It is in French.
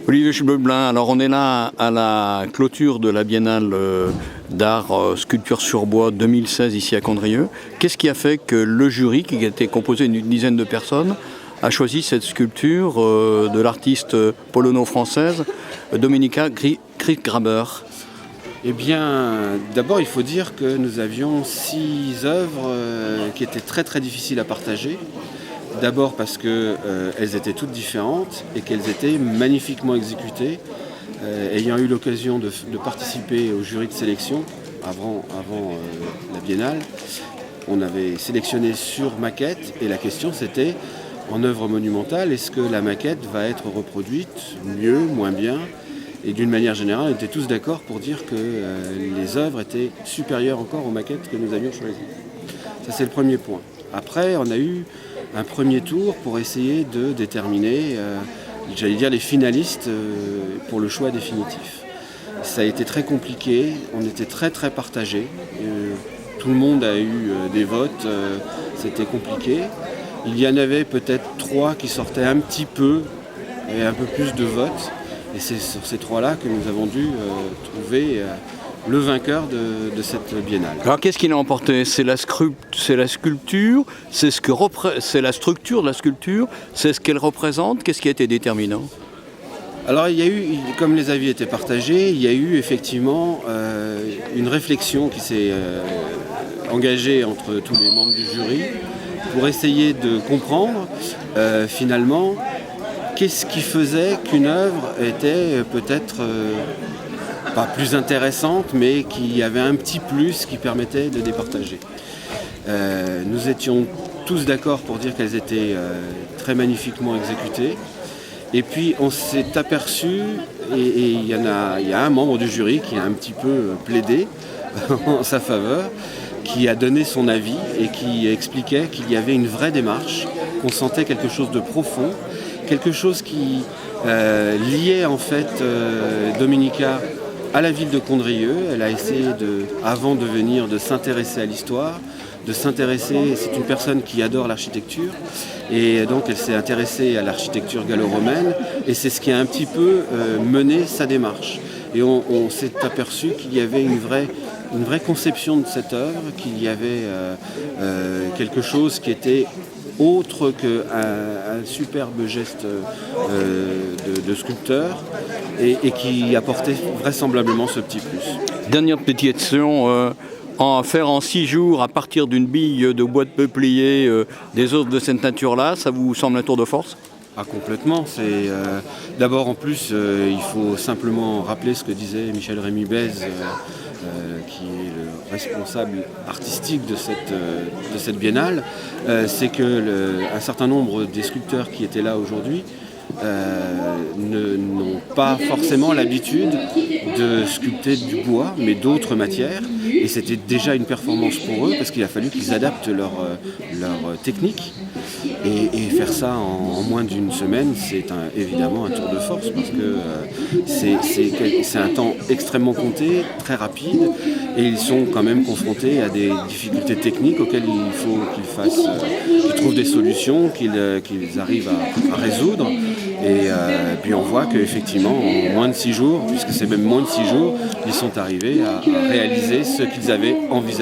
Olivier Schubelblin, alors on est là à la clôture de la Biennale d'art sculpture sur bois 2016 ici à Condrieu. Qu'est-ce qui a fait que le jury, qui était composé d'une dizaine de personnes, a choisi cette sculpture de l'artiste polono-française Dominika Krieggraber? Eh bien, d'abord, il faut dire que nous avions 6 œuvres qui étaient très très difficiles à partager. D'abord parce qu'elles étaient toutes différentes et qu'elles étaient magnifiquement exécutées. Ayant eu l'occasion de participer au jury de sélection avant la Biennale, on avait sélectionné sur maquette et la question c'était, en œuvre monumentale, est-ce que la maquette va être reproduite mieux, moins bien? Et d'une manière générale, on était tous d'accord pour dire que les œuvres étaient supérieures encore aux maquettes que nous avions choisies. Ça, c'est le premier point. Après, on a eu un premier tour pour essayer de déterminer, les finalistes pour le choix définitif. Ça a été très compliqué, on était très très partagés. Tout le monde a eu des votes, c'était compliqué. Il y en avait peut-être 3 qui sortaient un petit peu, et un peu plus de votes. Et c'est sur ces 3-là que nous avons dû trouver le vainqueur de cette biennale. Alors qu'est-ce qu'il a emporté? C'est la sculpture, c'est la structure de la sculpture, c'est ce qu'elle représente. Qu'est-ce qui a été déterminant? Alors il y a eu, comme les avis étaient partagés, il y a eu effectivement une réflexion qui s'est engagée entre tous les membres du jury pour essayer de comprendre finalement qu'est-ce qui faisait qu'une œuvre était peut-être pas plus intéressante, mais qui avait un petit plus qui permettait de départager. Nous étions tous d'accord pour dire qu'elles étaient très magnifiquement exécutées. Et puis on s'est aperçu, et il y a un membre du jury qui a un petit peu plaidé en sa faveur, qui a donné son avis et qui expliquait qu'il y avait une vraie démarche, qu'on sentait quelque chose de profond, quelque chose qui liait en fait Dominika à la ville de Condrieu. Elle a essayé, avant de venir, de s'intéresser à l'histoire, c'est une personne qui adore l'architecture, et donc elle s'est intéressée à l'architecture gallo-romaine, et c'est ce qui a un petit peu mené sa démarche. Et on s'est aperçu qu'il y avait une vraie conception de cette œuvre, qu'il y avait quelque chose qui était autre qu'un superbe geste de sculpteur et qui apportait vraisemblablement ce petit plus. Dernière petite question, faire en 6 jours à partir d'une bille de bois de peuplier des œuvres de cette nature-là, ça vous semble un tour de force? Ah, complètement. D'abord en plus, il faut simplement rappeler ce que disait Michel Rémy Bèze, qui est le responsable artistique de cette biennale, c'est qu'un certain nombre des sculpteurs qui étaient là aujourd'hui n'ont pas forcément l'habitude de sculpter du bois, mais d'autres matières. Et c'était déjà une performance pour eux, parce qu'il a fallu qu'ils adaptent leur technique. Et faire ça en moins d'une semaine, c'est évidemment un tour de force, parce que c'est un temps extrêmement compté, très rapide, et ils sont quand même confrontés à des difficultés techniques auxquelles il faut qu'ils trouvent des solutions, qu'ils arrivent à résoudre. Et puis on voit qu'effectivement, en moins de 6 jours, puisque c'est même moins de 6 jours, ils sont arrivés à réaliser ce qu'ils avaient envisagé.